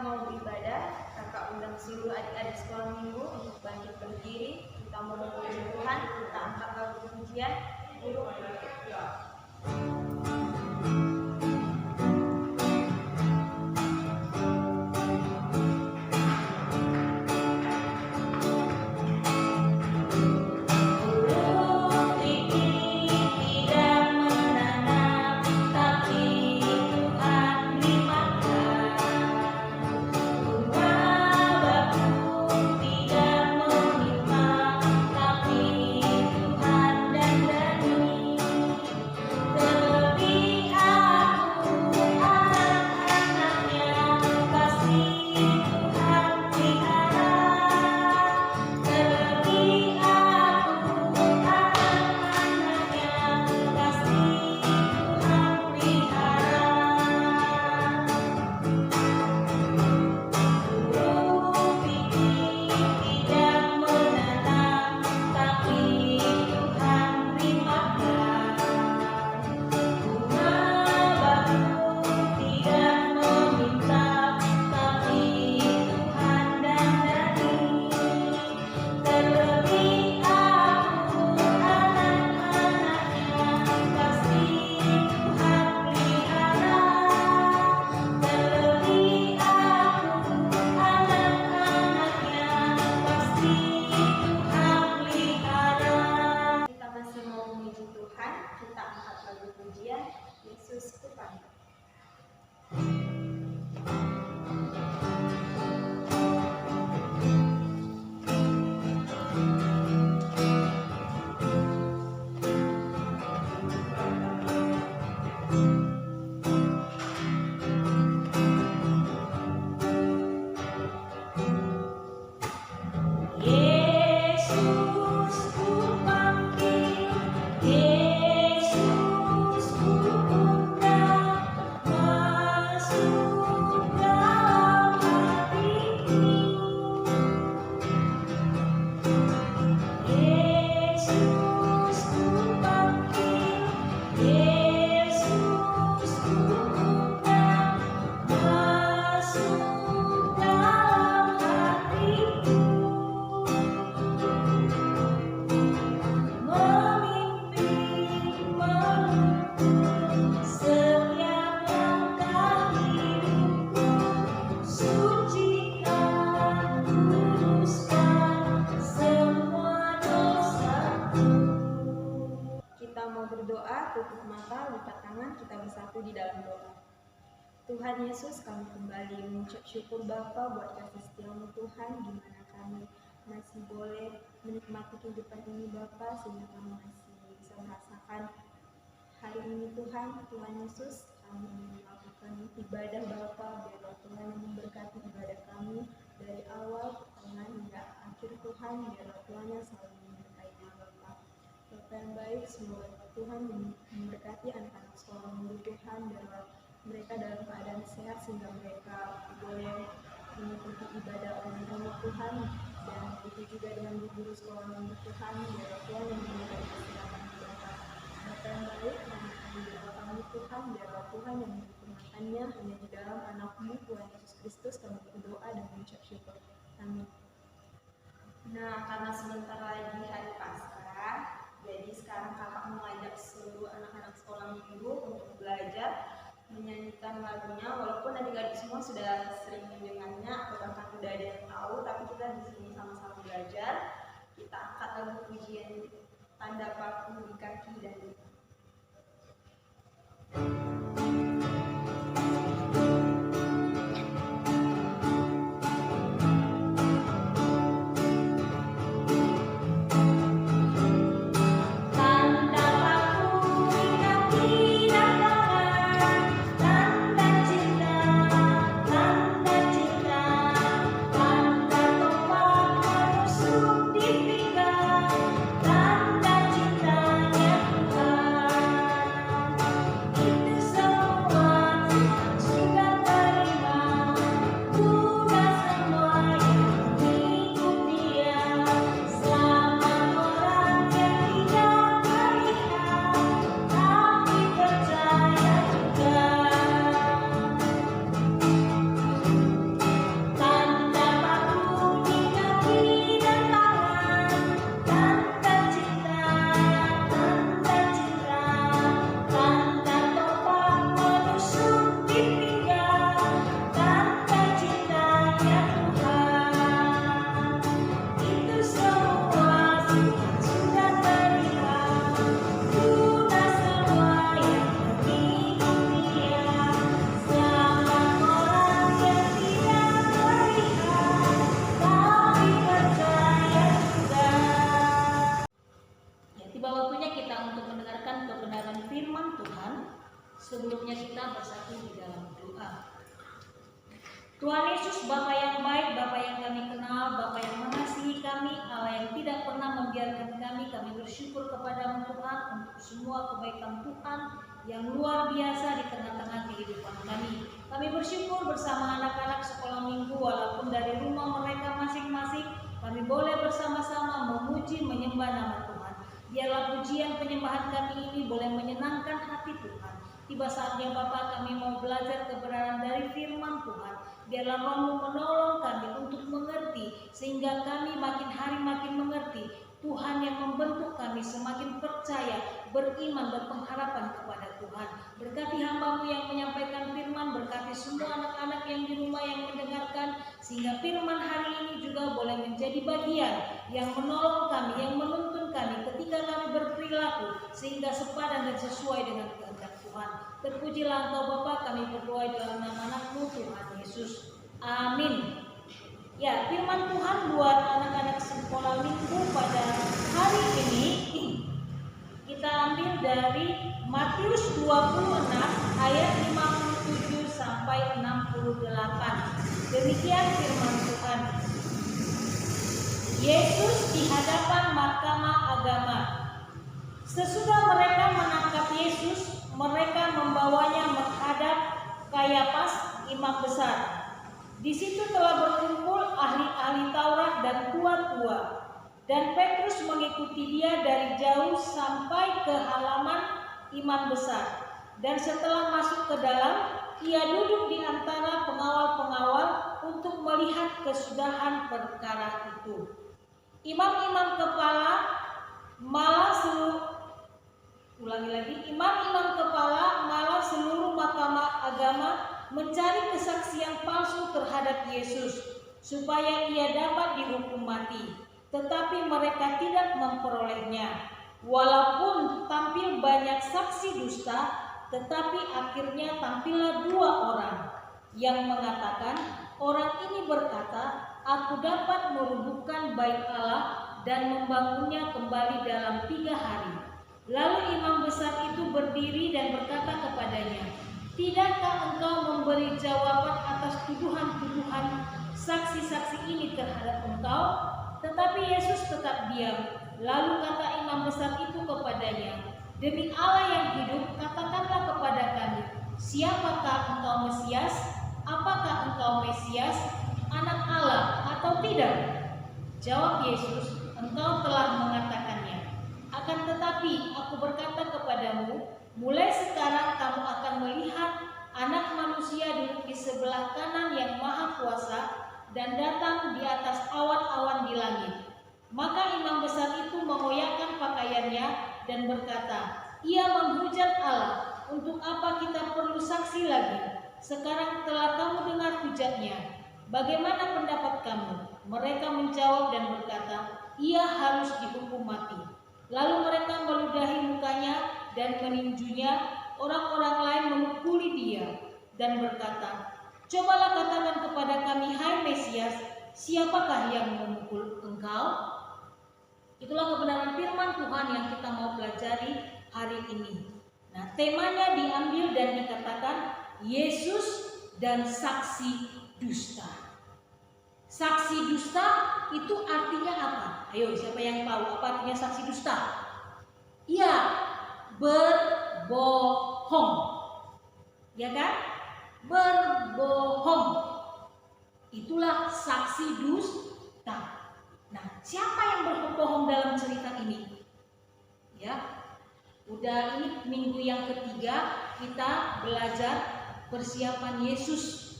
mau beribadah, kakak undang seluruh adik-adik sekolah minggu untuk bangkit berdiri. Kita mau memuji Tuhan, kita angkat lagu pujian. Yesus Tuhan. Berdoa, tutup mata, lipat tangan, kita bersatu di dalam doa. Tuhan Yesus, kami kembali mengucap syukur Bapa buat kasih setiamu Tuhan, di mana kami masih boleh menikmati kehidupan ini Bapa, sehingga kami masih bisa merasakan hari ini Tuhan. Tuhan Yesus, kami ingin melakukan ibadah Bapa, biarlah Tuhan yang memberkati ibadah kami dari awal, tengah hingga akhir Tuhan, biarlah Tuhan yang selalu memberkati Bapa. Bapa yang baik, semoga Tuhan memberkati anak-anak sekolah minggu Tuhan, biarlah mereka dalam keadaan sehat sehingga mereka boleh mengikuti ibadah online Tuhan, dan itu juga dengan guru sekolah minggu Tuhan, biarlah Tuhan yang memberikan kesehatan mereka. Bapa yang baik, kami berdoa kami Tuhan, biarlah Tuhan yang menyempurnakannya hanya di dalam anak-Mu Tuhan Yesus Kristus. Kami berdoa dan mengucap syukur. Amin. Nah, karena sebentar lagi hari Paskah, jadi sekarang kakak mengajak seluruh anak-anak sekolah minggu untuk belajar menyanyikan lagunya. Walaupun adik-adik semua sudah sering mendengarnya atau bahkan udah ada yang tahu, tapi kita di sini sama-sama belajar. Kita angkat lagu pujian Tanda Paku di Kaki dan di Tanda cintanya Tuhan. Sebelumnya kita bersatu di dalam doa. Tuhan Yesus, Bapa yang baik, Bapa yang kami kenal, Bapa yang mengasihi kami, Allah yang tidak pernah membiarkan kami bersyukur kepadamu Tuhan untuk semua kebaikan Tuhan yang luar biasa di tengah-tengah kehidupan kami. Kami bersyukur bersama anak-anak sekolah minggu, walaupun dari rumah mereka masing-masing, kami boleh bersama-sama memuji, menyembah nama Tuhan. Biarlah pujian penyembahan kami ini boleh menyenangkan hati Tuhan. Tiba saatnya Bapa, kami mau belajar kebenaran dari firman Tuhan. Biarlah Roh-Mu menolong kami untuk mengerti, sehingga kami makin hari makin mengerti. Tuhan yang membentuk kami semakin percaya, beriman, berpengharapan kepada Tuhan. Berkati hamba-Mu yang menyampaikan firman, berkati semua anak-anak yang di rumah yang mendengarkan, sehingga firman hari ini juga boleh menjadi bagian yang menolong kami, yang menuntun kami ketika kami berperilaku, sehingga sepadan dan sesuai dengan kehendak Tuhan. Terpujilah Engkau Bapa, kami berdoa dalam nama anak-Mu Tuhan Yesus. Amin. Ya, firman Tuhan buat anak-anak sekolah minggu pada hari ini kita ambil dari Matius 26 ayat 57 sampai 68. Demikian firman Tuhan. Yesus di hadapan mahkamah agama. Sesudah mereka menangkap Yesus, mereka membawanya menghadap Kayafas, imam besar. Di situ telah berkumpul ahli-ahli Taurat dan tua-tua, dan Petrus mengikuti dia dari jauh sampai ke halaman imam besar. Dan setelah masuk ke dalam, ia duduk di antara pengawal-pengawal untuk melihat kesudahan perkara itu. Imam-imam kepala malah seluruh mahkamah agama mencari kesaksian palsu terhadap Yesus supaya ia dapat dihukum mati, tetapi mereka tidak memperolehnya. Walaupun tampil banyak saksi dusta, tetapi akhirnya tampillah 2 orang yang mengatakan, orang ini berkata, aku dapat merubuhkan bait Allah dan membangunnya kembali dalam 3 hari. Lalu imam besar itu berdiri dan berkata kepadanya, tidakkah engkau memberi jawaban atas tuduhan-tuduhan saksi-saksi ini terhadap engkau? Tetapi Yesus tetap diam. Lalu kata imam besar itu kepadanya, demi Allah yang hidup, katakanlah kepada kami, siapakah engkau Mesias? Apakah engkau Mesias, anak Allah atau tidak? Jawab Yesus, engkau telah mengatakannya. Akan tetapi aku berkata kepadamu, mulai sekarang kamu akan melihat Anak Manusia duduk di sebelah kanan yang Maha Kuasa dan datang di atas awan-awan di langit. Maka imam besar itu mengoyakkan pakaiannya dan berkata, ia menghujat Allah, untuk apa kita perlu saksi lagi? Sekarang telah kamu dengar hujatnya. Bagaimana pendapat kamu? Mereka menjawab dan berkata, ia harus dihukum mati. Lalu mereka meludahi mukanya dan meninjunya. Orang-orang lain memukuli dia dan berkata, cobalah katakan kepada kami, hai Mesias, siapakah yang memukul engkau? Itulah kebenaran firman Tuhan yang kita mau pelajari hari ini. Nah, temanya diambil dan dikatakan Yesus dan saksi dusta. Saksi dusta itu artinya apa? Ayo, siapa yang tahu apa artinya saksi dusta? Iya, berbohong. Ya kan? Berbohong. Itulah saksi dusta. Nah, siapa yang berbohong dalam cerita ini? Ya. Udah ini minggu yang ketiga kita belajar persiapan Yesus.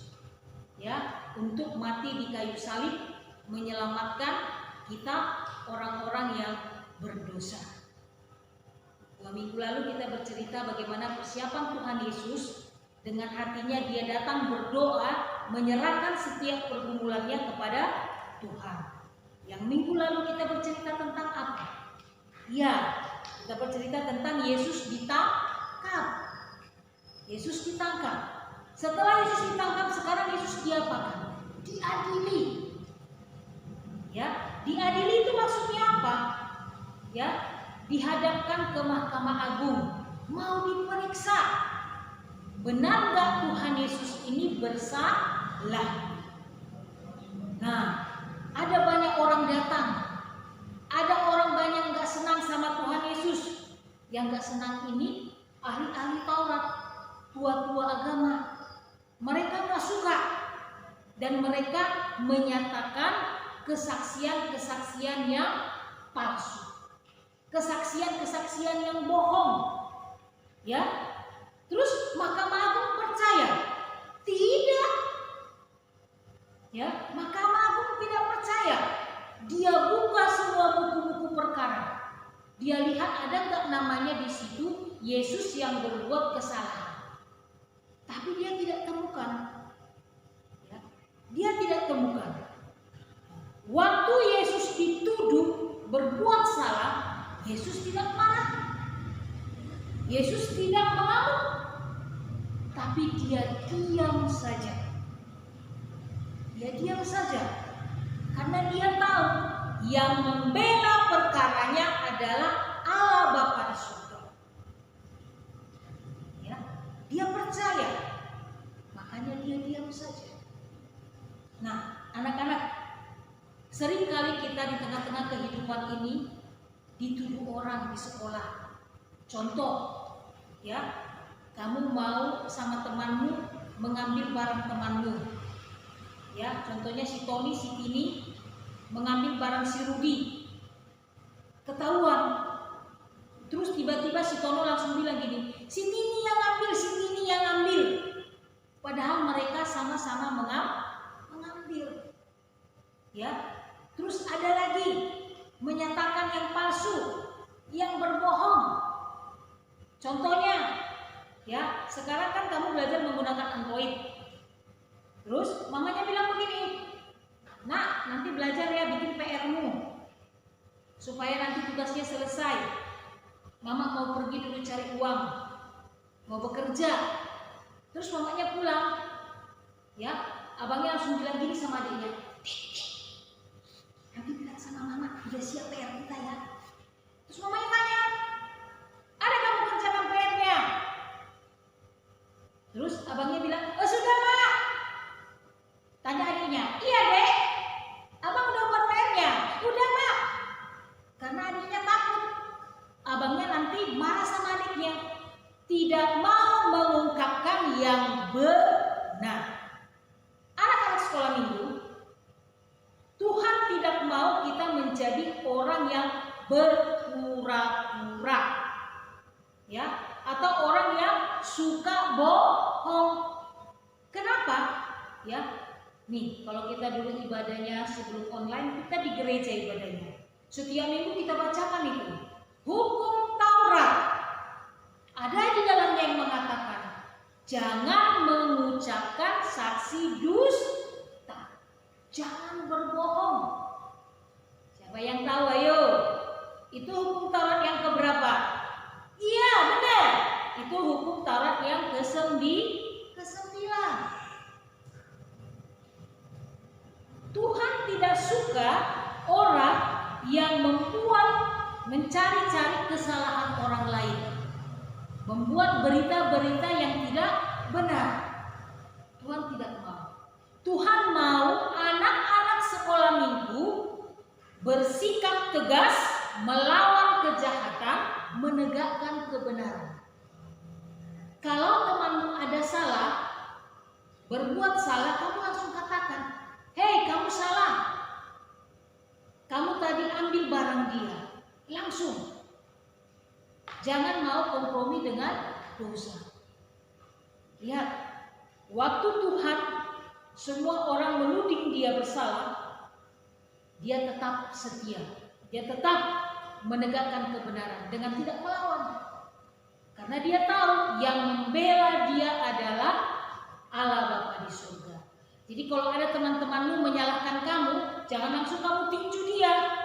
Ya, untuk mati di kayu salib menyelamatkan kita orang-orang yang berdosa. 2 minggu lalu kita bercerita bagaimana persiapan Tuhan Yesus dengan hatinya dia datang berdoa menyerahkan setiap pergumulannya kepada Tuhan. Yang minggu lalu kita bercerita tentang apa? Ya, kita bercerita tentang Yesus ditangkap. Yesus ditangkap. Setelah Yesus ditangkap, sekarang Yesus diapakan? Diadili. Ya, diadili itu maksudnya apa? Ya, dihadapkan ke Mahkamah Agung, mau diperiksa. benar nggak Tuhan Yesus ini bersalah? Nah, ada banyak orang datang, ada orang banyak nggak senang sama Tuhan Yesus. Yang nggak senang ini ahli-ahli Taurat, tua-tua agama. Mereka nggak suka dan mereka menyatakan kesaksian-kesaksian yang palsu, kesaksian-kesaksian yang bohong. Ya, terus Mahkamah Agung percaya? Tidak. Ya, Mahkamah Agung tidak percaya. Dia buka semua buku-buku perkara. Dia lihat ada nggak namanya di situ Yesus yang berbuat kesalahan. Tapi dia tidak temukan. Ya, dia tidak temukan. Waktu Yesus dituduh berbuat salah, Yesus tidak marah. Yesus tidak mengamuk, tapi dia diam saja. Dia diam saja karena dia tahu yang membela perkaranya adalah Allah Bapa di surga. Ya, dia percaya, makanya dia diam saja. Nah, anak-anak, seringkali kita di tengah-tengah kehidupan ini dituduh orang di sekolah. Contoh, ya, kamu mau sama temanmu mengambil barang temanmu. Ya, contohnya si Tony, si Tini mengambil barang si Rudi. Ketahuan. Terus tiba-tiba si Tono langsung bilang gini, si Tini yang ambil, si Tini yang ambil. Padahal mereka sama-sama mengambil. Ya. Terus ada lagi menyatakan yang palsu, yang berbohong. Contohnya, ya, sekarang kan kamu belajar menggunakan Android. Terus mamanya bilang begini, "Nak, nanti belajar ya bikin PR-mu supaya nanti tugasnya selesai. Mama mau pergi dulu cari uang, mau bekerja." Terus mamanya pulang, ya, abangnya langsung bilang gini sama adiknya, "Nanti bilang sama mama, udah siap PR kita ya." Terus mamanya tanya, "Ada kamu kerjakan PR-nya?" Terus abangnya bilang, "Oh sudah mak." Tanya adiknya, "Iya dek, abang udah buat PR-nya?" "Udah mak." Karena adiknya takut abangnya nanti marah sama adiknya, tidak mau mengungkapkan yang benar. Anak-anak sekolah minggu, Tuhan tidak mau kita menjadi orang yang berpura-pura, ya, atau orang yang suka bohong. Kenapa? Ya, nih kalau kita dulu ibadahnya sebelum online, kita di gereja ibadahnya. Setiap minggu kita bacakan itu hukum Taurat. Ada di dalamnya yang mengatakan jangan mengucapkan saksi dusta, jangan berbohong. Siapa yang tahu? Ayo, itu hukum Taurat yang keberapa? Iya benar, itu hukum Taurat yang ke-9. Tuhan tidak suka orang yang mencari-cari kesalahan orang lain, membuat berita-berita yang tidak benar. Tuhan tidak mau. Tuhan mau anak-anak sekolah minggu bersikap tegas, melawan kejahatan, menegakkan kebenaran. Kalau temanmu ada salah, berbuat salah, kamu langsung katakan, "Hei, kamu salah. Kamu tadi ambil barang dia." Langsung. Jangan mau kompromi dengan dosa. Lihat, waktu Tuhan semua orang menuding dia bersalah, dia tetap setia. Dia tetap menegakkan kebenaran dengan tidak melawan. Karena dia tahu yang membela dia adalah Allah Bapa di surga. Jadi kalau ada teman-temanmu menyalahkan kamu, jangan langsung kamu tinju dia.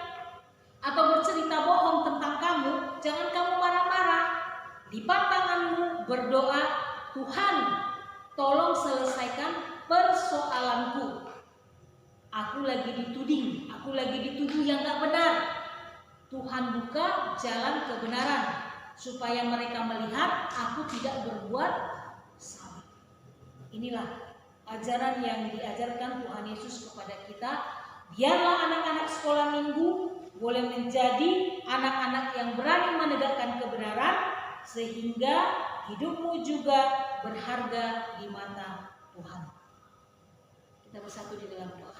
Atau bercerita bohong tentang kamu, jangan kamu marah-marah. Lipat tanganmu, berdoa, "Tuhan, tolong selesaikan persoalanku. Aku lagi dituding, aku lagi dituduh yang gak benar. Tuhan buka jalan kebenaran supaya mereka melihat aku tidak berbuat salah." Inilah ajaran yang diajarkan Tuhan Yesus kepada kita. Biarlah anak-anak sekolah minggu boleh menjadi anak-anak yang berani menegakkan kebenaran, sehingga hidupmu juga berharga di mata Tuhan. Kita bersatu di dalam doa.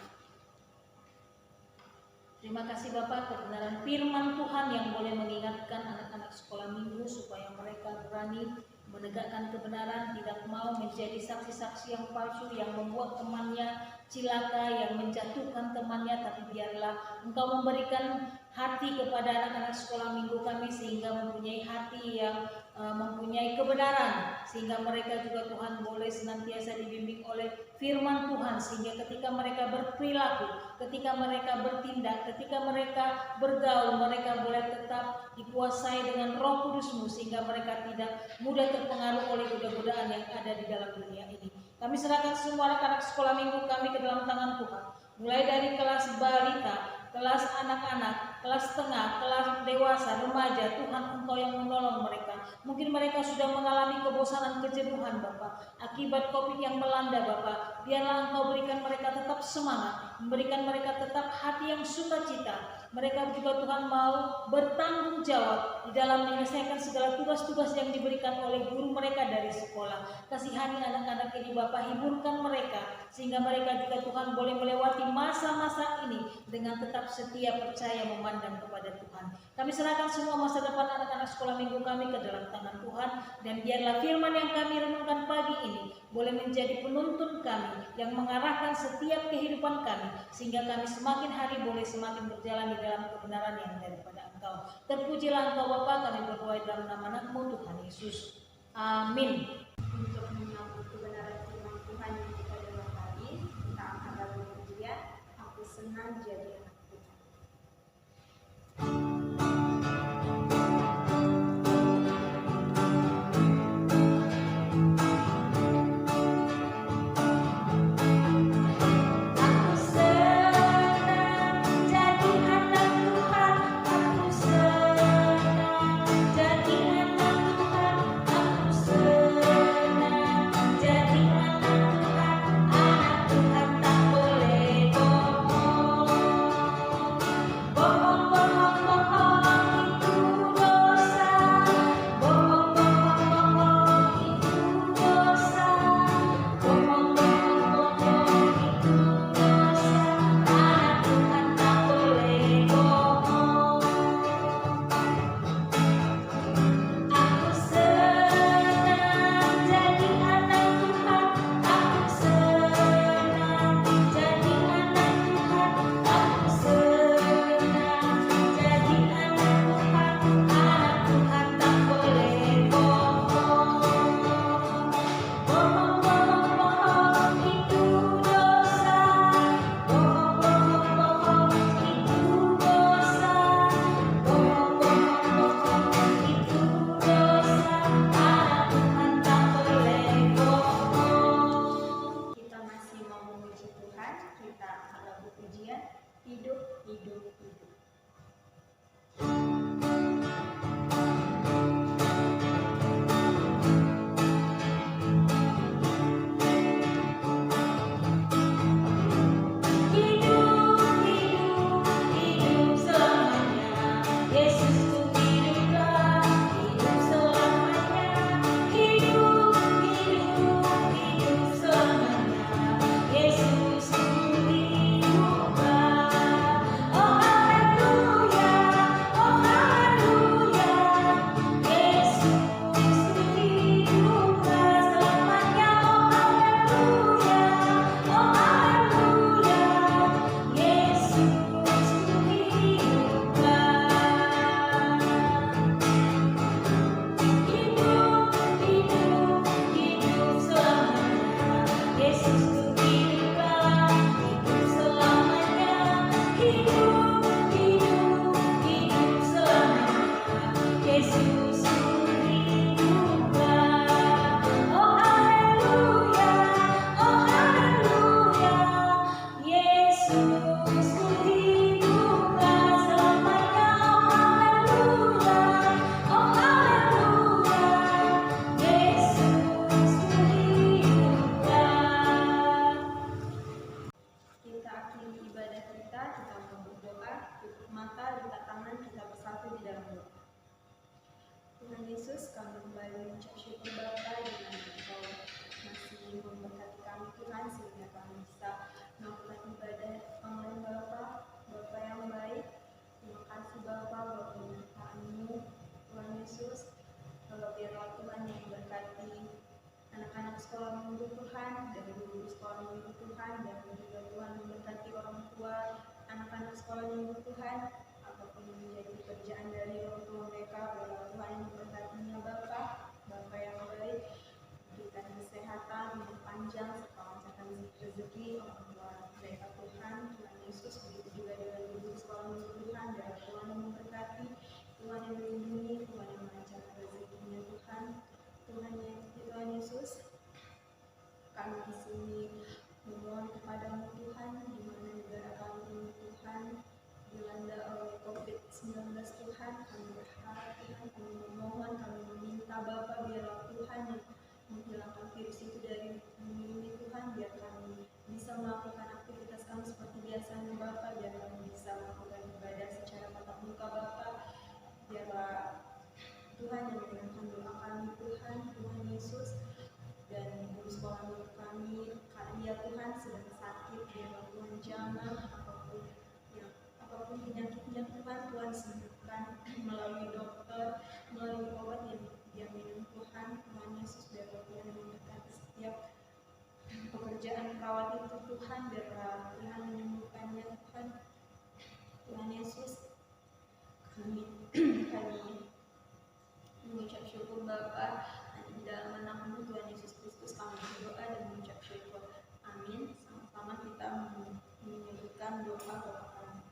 Terima kasih Bapak, kebenaran firman Tuhan yang boleh mengingatkan anak-anak sekolah minggu supaya mereka berani menegakkan kebenaran, tidak mau menjadi saksi-saksi yang palsu yang membuat temannya cilaka, yang menjatuhkan temannya, tapi biarlah Engkau memberikan hati kepada anak-anak sekolah minggu kami sehingga mempunyai hati yang mempunyai kebenaran, sehingga mereka juga Tuhan boleh senantiasa dibimbing oleh firman Tuhan, sehingga ketika mereka berperilaku, ketika mereka bertindak, ketika mereka bergaul, mereka boleh tetap dikuasai dengan Roh Kudus-Mu, sehingga mereka tidak mudah terpengaruh oleh godaan-godaan yang ada di dalam dunia ini. Kami serahkan semua anak-anak sekolah minggu kami ke dalam tangan Tuhan, mulai dari kelas balita, kelas anak-anak, kelas tengah, kelas dewasa, remaja. Tuhan, Engkau yang menolong mereka. Mungkin mereka sudah mengalami kebosanan, kejenuhan Bapak, akibat COVID yang melanda Bapak. Biarlah Engkau berikan mereka tetap semangat, memberikan mereka tetap hati yang sukacita. Mereka juga Tuhan mau bertanggung jawab di dalam menyelesaikan segala tugas-tugas yang diberikan oleh guru mereka dari sekolah. Kasihani anak-anak ini Bapak, hiburkan mereka, sehingga mereka juga Tuhan boleh melewati masa-masa ini dengan tetap setia, percaya, memandang kepada Tuhan. Kami serahkan semua masa depan anak-anak sekolah minggu kami ke dalam tangan Tuhan, dan biarlah firman yang kami renungkan pagi ini boleh menjadi penuntun kami yang mengarahkan setiap kehidupan kami, sehingga kami semakin hari boleh semakin berjalan di dalam kebenaran yang daripada Engkau. Terpujilah Engkau Bapa, kami berdoa dalam nama Anak-Mu Tuhan Yesus. Amin. Untuk menyambut kebenaran firman Tuhan yang kita dengar tadi, kita angkat lagu pujian, Aku Senang Jadi Anak Tuhan. Anak Tuhan tak boleh bohong. Yesus, kami kembali mengucap syukur Bapa di mana Engkau masih memberkati kami Tuhan, sehingga kami bisa melakukan ibadah online Bapa yang baik. Terima kasih Bapa buat penyertaan-Mu Tuhan Yesus. Biarlah Tuhan yang memberkati anak-anak sekolah minggu Tuhan, dan guru sekolah minggu Tuhan, dan juga Tuhan memberkati orang tua anak-anak sekolah minggu Tuhan, apapun yang menjadi pekerjaan dari orang tua mereka, biarlah Tuhan yang memberkatinya Bapa yang baik, berikan kesehatan, umur panjang, serta lancarkan rezeki orang tua mereka Tuhan Yesus. Begitu juga dengan guru sekolah minggu Tuhan, biarlah Tuhan yang memberkati, Tuhan yang melindungi, Tuhan yang melancarkan rezekinya Tuhan Yesus. Kami di sini memohon kepadamu Tuhan, di mana negara kami ini Tuhan dilanda oleh COVID-19 Tuhan. Kami berharap Tuhan, kami memohon, kami meminta Bapa, biarlah Tuhan yang menghilangkan virus itu dari bumi ini Tuhan, biar kami bisa melakukan aktivitas kami seperti biasanya Bapa, biar kami bisa melakukan ibadah secara tatap muka Bapa, biarlah Tuhan yang mendengarkan doa kami Tuhan Yesus. Dan guru sekolah minggu kami, karena Tuhan sedang sakit, biarlah Tuhan jamah apapun penyakitnya Tuhan sembuhkan melalui dokter, melalui obat yang dia minum Tuhan Yesus. Biarlah Tuhan yang memberkati setiap pekerjaan perawat itu Tuhan, biarlah Tuhan menyembuhkannya Tuhan Yesus. Kami mengucap syukur Bapa, di dalam nama Tuhan Yesus Kristus kami berdoa dan mengucap syukur. Amin. Sama-sama kita menyebutkan doa Bapa kami.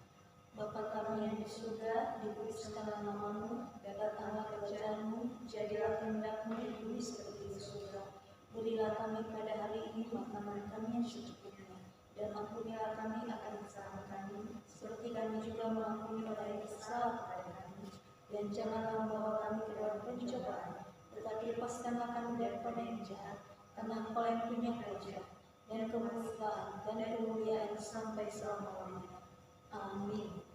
Bapa kami yang di surga, dikuduskanlah nama-Mu, datanglah kerajaan-Mu, jadilah kehendak-Mu di bumi seperti di surga. Berilah kami pada hari ini makanan kami yang secukupnya, dan ampunilah kami akan kesalahan kami, seperti kami juga mengampuni orang yang bersalah kepada kami. Dan janganlah membawa kami ke dalam pencobaan, tetapi lepaskanlah kami daripada yang jahat, karena Engkau yang punya kerajaan dan kemuliaan sampai selama-lamanya. Amin.